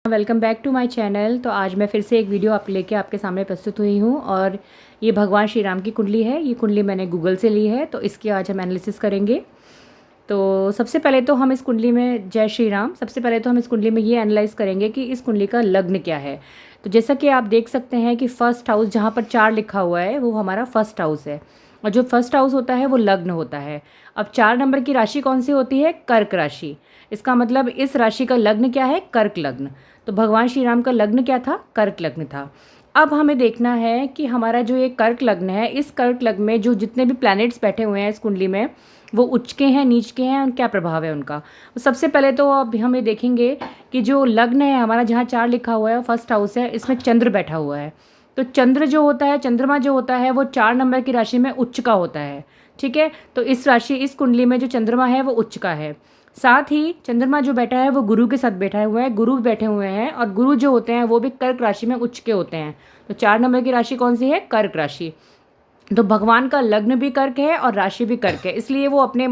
Welcome back to my channel. तो आज मैं फिर से एक वीडियो लेके आपके सामने प्रस्तुत हुई हूँ और ये भगवान श्री राम की कुंडली है। ये कुंडली मैंने गूगल से ली है, तो इसकी आज हम एनालिसिस करेंगे। तो सबसे पहले तो हम इस कुंडली में, जय श्री राम, सबसे पहले तो हम इस कुंडली में ये एनालाइज करेंगे कि इस कुंडली का लग्न क्या है। तो जैसा कि आप देख सकते हैं कि फर्स्ट हाउस जहाँ पर 4 लिखा हुआ है वो हमारा फर्स्ट हाउस है, और जो फर्स्ट हाउस होता है वो लग्न होता है। अब 4 नंबर की राशि कौन सी होती है? कर्क राशि। इसका मतलब इस राशि का लग्न क्या है? कर्क लग्न। तो भगवान श्री राम का लग्न क्या था? कर्क लग्न था। अब हमें देखना है कि हमारा जो ये कर्क लग्न है, इस कर्क लग्न में जो जितने भी प्लैनेट्स बैठे हुए हैं इस कुंडली में, वो उच्च के हैं, नीच के हैं, और क्या प्रभाव है उनका। तो सबसे पहले तो अब हम ये देखेंगे कि जो लग्न है हमारा, जहाँ 4 लिखा हुआ है, फर्स्ट हाउस है, इसमें चंद्र बैठा हुआ है। तो चंद्र जो होता है, चंद्रमा जो होता है, वो 4 नंबर की राशि में उच्च का होता है। ठीक है, तो इस कुंडली में जो चंद्रमा है वो उच्च का है। साथ ही चंद्रमा जो बैठा है वो गुरु के साथ बैठा हुआ है, गुरु बैठे हुए हैं, और गुरु जो होते हैं वो भी कर्क राशि में उच्च के होते हैं। तो 4 नंबर की राशि कौन सी है? कर्क राशि। तो भगवान का लग्न भी कर्क है और राशि भी कर्क है, इसलिए वो अपने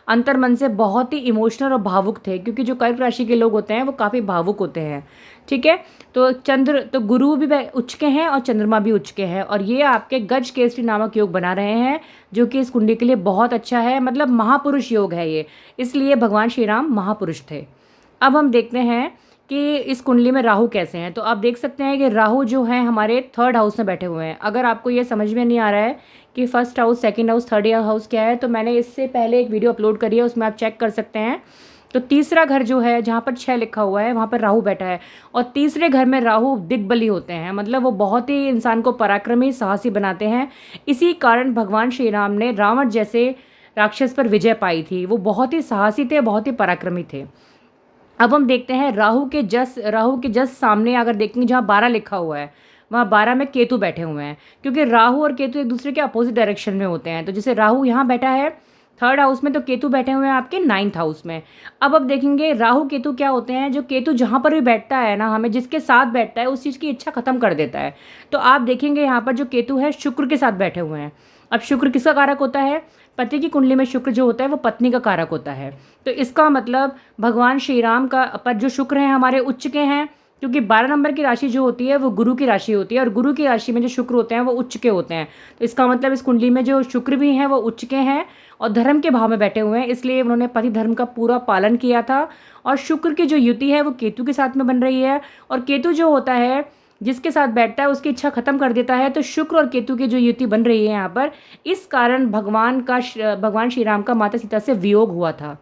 अंतर मन से बहुत ही इमोशनल और भावुक थे, क्योंकि जो कर्क राशि के लोग होते हैं वो काफ़ी भावुक होते हैं। ठीक है, तो गुरु भी उच्च के हैं और चंद्रमा भी उच्च के हैं, और ये आपके गज केसरी नामक योग बना रहे हैं, जो कि इस कुंडली के लिए बहुत अच्छा है। मतलब महापुरुष योग है ये, इसलिए भगवान श्री राम महापुरुष थे। अब हम देखते हैं कि इस कुंडली में राहु कैसे हैं। तो आप देख सकते हैं कि राहु जो है हमारे 3rd हाउस में बैठे हुए हैं। अगर आपको ये समझ में नहीं आ रहा है कि first house, second house, 3rd house क्या है, तो मैंने इससे पहले एक वीडियो अपलोड करी है, उसमें आप चेक कर सकते हैं। तो तीसरा घर जो है, जहाँ पर 6 लिखा हुआ है, वहाँ पर राहु बैठा है, और तीसरे घर में राहु दिग्बली होते हैं। मतलब वो बहुत ही इंसान को पराक्रमी, साहसी बनाते हैं। इसी कारण भगवान श्री राम ने रावण जैसे राक्षस पर विजय पाई थी। वो बहुत ही साहसी थे, बहुत ही पराक्रमी थे। अब हम देखते हैं राहु के जस्ट सामने अगर देखेंगे, जहाँ 12 लिखा हुआ है, वहाँ 12 में केतु बैठे हुए हैं, क्योंकि राहु और केतु एक दूसरे के अपोजिट डायरेक्शन में होते हैं। तो जैसे राहु यहाँ बैठा है 3rd हाउस में, तो केतु बैठे हुए हैं आपके 9th हाउस में। अब देखेंगे राहु केतु क्या होते हैं। जो केतु जहाँ पर भी बैठता है ना, हमें जिसके साथ बैठता है उस चीज़ की इच्छा खत्म कर देता है। तो आप देखेंगे यहाँ पर जो केतु है शुक्र के साथ बैठे हुए हैं। अब शुक्र किसका कारक होता है? पति की कुंडली में शुक्र जो होता है वो पत्नी का कारक होता है। तो इसका मतलब भगवान श्री राम का पर जो शुक्र हैं हमारे उच्च के हैं, क्योंकि 12 नंबर की राशि जो होती है वो गुरु की राशि होती है, और गुरु की राशि में जो शुक्र होते हैं वो उच्च के होते हैं। तो इसका मतलब इस कुंडली में जो शुक्र भी हैं वो उच्च के हैं और धर्म के भाव में बैठे हुए हैं, इसलिए उन्होंने पति धर्म का पूरा पालन किया था। और शुक्र की जो युति है वो केतु के साथ में बन रही है, और केतु जो होता है जिसके साथ बैठता है उसकी इच्छा खत्म कर देता है। तो शुक्र और केतु की जो युति बन रही है यहाँ पर, इस कारण भगवान श्री राम का माता सीता से वियोग हुआ था।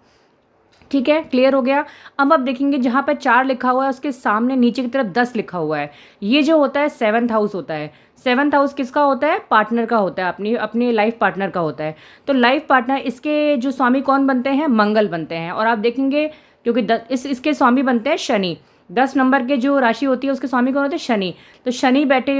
ठीक है, क्लियर हो गया। अब आप देखेंगे जहाँ पर 4 लिखा हुआ है उसके सामने नीचे की तरफ 10 लिखा हुआ है। ये जो होता है 7th हाउस होता है। 7th हाउस किसका होता है? पार्टनर का होता है, अपनी अपने लाइफ पार्टनर का होता है। तो लाइफ पार्टनर, इसके जो स्वामी कौन बनते हैं? मंगल बनते हैं। और आप देखेंगे क्योंकि इसके स्वामी बनते हैं शनि। 10 नंबर के जो राशि होती है उसके स्वामी कौन होते हैं? शनि। तो शनि बैठे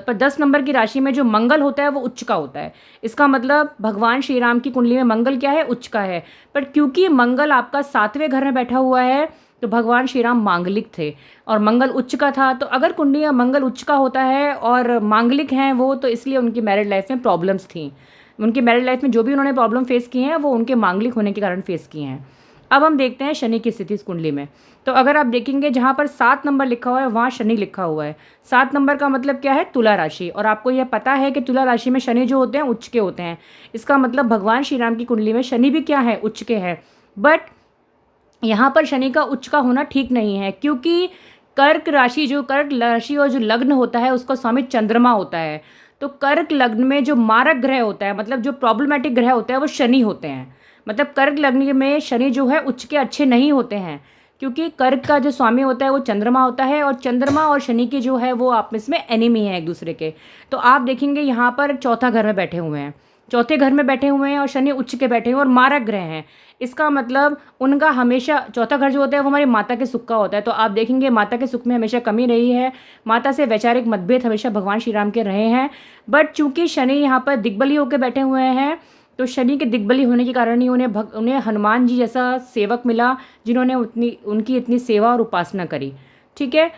पर 10 नंबर की राशि में जो मंगल होता है वो उच्च का होता है। इसका मतलब भगवान श्री राम की कुंडली में मंगल क्या है? उच्च का है। पर क्योंकि मंगल आपका 7वें घर में बैठा हुआ है, तो भगवान श्री राम मांगलिक थे और मंगल उच्च का था। तो अगर कुंडली में मंगल उच्च का होता है और मांगलिक हैं वो, तो इसलिए उनकी मैरिड लाइफ में प्रॉब्लम्स थी। उनकी मैरिड लाइफ में जो भी उन्होंने प्रॉब्लम फेस की हैं वो उनके मांगलिक होने के कारण फेस किए हैं। अब हम देखते हैं शनि की स्थिति इस कुंडली में। तो अगर आप देखेंगे जहाँ पर 7 नंबर लिखा हुआ है वहाँ शनि लिखा हुआ है। 7 नंबर का मतलब क्या है? तुला राशि। और आपको यह पता है कि तुला राशि में शनि जो होते हैं उच्च के होते हैं। इसका मतलब भगवान श्री राम की कुंडली में शनि भी क्या है? उच्च के हैं। बट यहाँ पर शनि का उच्च का होना ठीक नहीं है, क्योंकि कर्क राशि और जो लग्न होता है उसका स्वामी चंद्रमा होता है। तो कर्क लग्न में जो मारक ग्रह होता है, मतलब जो प्रॉब्लमेटिक ग्रह होते हैं, वो शनि होते हैं। मतलब कर्क लग्न में शनि जो है उच्च के अच्छे नहीं होते हैं, क्योंकि कर्क का जो स्वामी होता है वो चंद्रमा होता है, और चंद्रमा और शनि के जो है वो आपस में एनिमी है एक दूसरे के। तो आप देखेंगे यहाँ पर 4था घर में बैठे हुए हैं, 4थे घर में बैठे हुए हैं, और शनि उच्च के बैठे हुए हैं और मारक ग्रह हैं। इसका मतलब उनका हमेशा 4था घर जो होता है वो हमारी माता के सुख का होता है। तो आप देखेंगे माता के सुख में हमेशा कमी रही है, माता से वैचारिक मतभेद हमेशा भगवान श्री राम के रहे हैं। बट चूंकि शनि यहाँ पर दिग्बली होकर बैठे हुए हैं, तो शनि के दिग्बली होने के कारण ही उन्हें हनुमान जी जैसा सेवक मिला, जिन्होंने उनकी इतनी सेवा और उपासना करी। ठीक है,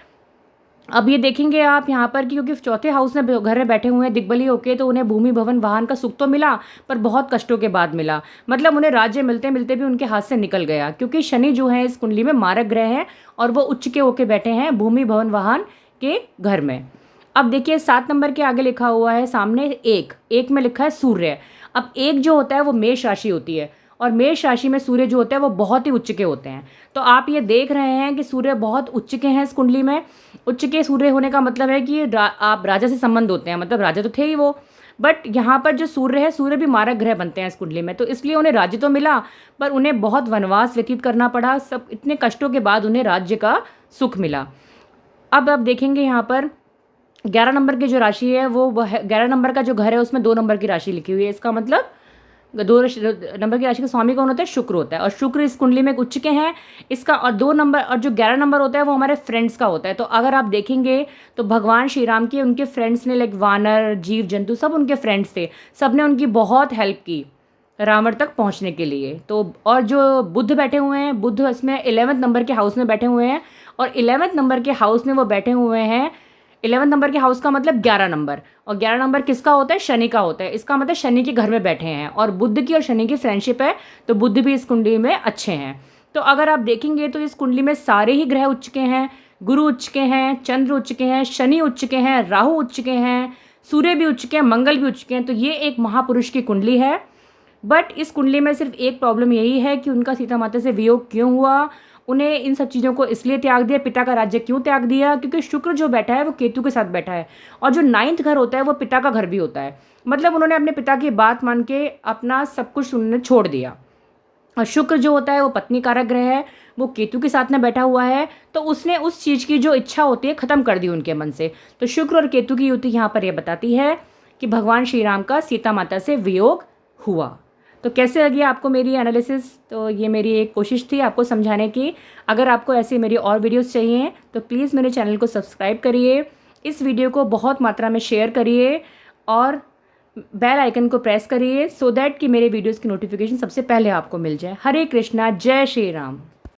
अब ये देखेंगे आप यहाँ पर कि क्योंकि चौथे हाउस में घर में बैठे हुए हैं दिग्बली होके, तो उन्हें भूमि भवन वाहन का सुख तो मिला, पर बहुत कष्टों के बाद मिला। मतलब उन्हें राज्य मिलते मिलते भी उनके हाथ से निकल गया, क्योंकि शनि जो है इस कुंडली में मारक ग्रह है और वो उच्च के होके बैठे हैं भूमि भवन वाहन के घर में। अब देखिए 7 नंबर के आगे लिखा हुआ है सामने एक में लिखा है सूर्य। अब एक जो होता है वो मेष राशि होती है, और मेष राशि में सूर्य जो होता है वो बहुत ही उच्च के होते हैं। तो आप ये देख रहे हैं कि सूर्य बहुत उच्च के हैं इस कुंडली में। उच्च के सूर्य होने का मतलब है कि आप राजा से संबंध होते हैं, मतलब राजा तो थे ही वो, बट यहाँ पर जो सूर्य है, सूर्य भी मारक ग्रह बनते हैं इस कुंडली में, तो इसलिए उन्हें राज्य तो मिला, पर उन्हें बहुत वनवास व्यतीत करना पड़ा। सब इतने कष्टों के बाद उन्हें राज्य का सुख मिला। अब आप देखेंगे यहाँ पर 11 नंबर की जो राशि है वो 11 नंबर का जो घर है उसमें 2 नंबर की राशि लिखी हुई है। इसका मतलब 2 नंबर की राशि का स्वामी कौन होता है? शुक्र होता है, और शुक्र इस कुंडली में उच्च के हैं इसका। और 2 नंबर और जो 11 नंबर होता है वो हमारे फ्रेंड्स का होता है। तो अगर आप देखेंगे तो भगवान श्री राम के उनके फ्रेंड्स ने, लाइक वानर, जीव जंतु, सब उनके फ्रेंड्स थे, सब ने उनकी बहुत हेल्प की रावण तक पहुंचने के लिए। तो और जो बुध बैठे हुए हैं, बुध इसमें 11वें नंबर के हाउस में बैठे हुए हैं, और 11वें नंबर के हाउस में वो बैठे हुए हैं। 11 नंबर के हाउस का मतलब 11 नंबर, और 11 नंबर किसका होता है? शनि का होता है। इसका मतलब शनि के घर में बैठे हैं, और बुध की और शनि की फ्रेंडशिप है, तो बुध भी इस कुंडली में अच्छे हैं। तो अगर आप देखेंगे तो इस कुंडली में सारे ही ग्रह उच्च के हैं। गुरु उच्च के हैं, चंद्र उच्च के हैं, शनि उच्च के हैं, राहु उच्च के हैं, सूर्य भी उच्च के हैं, मंगल भी उच्च के हैं। तो ये एक महापुरुष की कुंडली है। बट इस कुंडली में सिर्फ एक प्रॉब्लम यही है कि उनका सीता माता से वियोग क्यों हुआ, उन्हें इन सब चीज़ों को इसलिए त्याग दिया, पिता का राज्य क्यों त्याग दिया, क्योंकि शुक्र जो बैठा है वो केतु के साथ बैठा है, और जो 9th घर होता है वो पिता का घर भी होता है। मतलब उन्होंने अपने पिता की बात मान के अपना सब कुछ उन्होंने छोड़ दिया। और शुक्र जो होता है वो पत्नी कारक ग्रह है, वो केतु के साथ में बैठा हुआ है, तो उसने उस चीज़ की जो इच्छा होती है ख़त्म कर दी उनके मन से। तो शुक्र और केतु की युति यहाँ पर यह बताती है कि भगवान श्री राम का सीता माता से वियोग हुआ। तो कैसे लगी आपको मेरी एनालिसिस? तो ये मेरी एक कोशिश थी आपको समझाने की। अगर आपको ऐसी मेरी और वीडियोस चाहिए तो प्लीज़ मेरे चैनल को सब्सक्राइब करिए, इस वीडियो को बहुत मात्रा में शेयर करिए, और बेल आइकन को प्रेस करिए, सो दैट कि मेरे वीडियोस की नोटिफिकेशन सबसे पहले आपको मिल जाए। हरे कृष्णा, जय श्री राम।